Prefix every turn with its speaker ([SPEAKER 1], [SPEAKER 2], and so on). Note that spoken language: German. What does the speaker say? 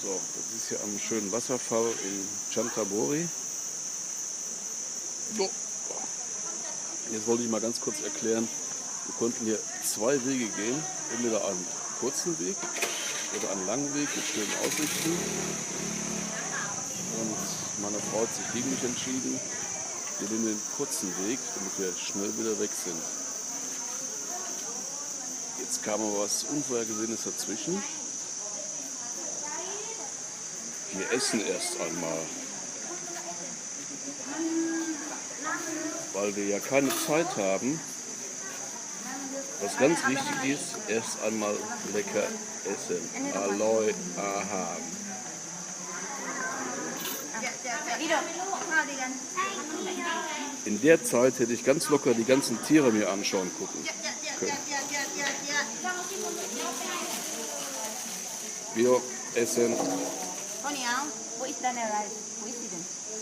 [SPEAKER 1] So, das ist hier am schönen Wasserfall in Chantaburi. So. Jetzt wollte ich mal ganz kurz erklären, wir konnten hier zwei Wege gehen, entweder einen kurzen Weg oder einen langen Weg mit schönen Aussichten. Und meine Frau hat sich gegen mich entschieden. Wir nehmen den kurzen Weg, damit wir schnell wieder weg sind. Jetzt kam aber was Unvorhergesehenes dazwischen. Wir essen erst einmal, weil wir ja keine Zeit haben. Was ganz wichtig ist, erst einmal lecker essen. Aloy aham. In der Zeit hätte ich ganz locker die ganzen Tiere mir anschauen können. Wir essen.
[SPEAKER 2] Wo ist deine Reise? Wo ist sie denn?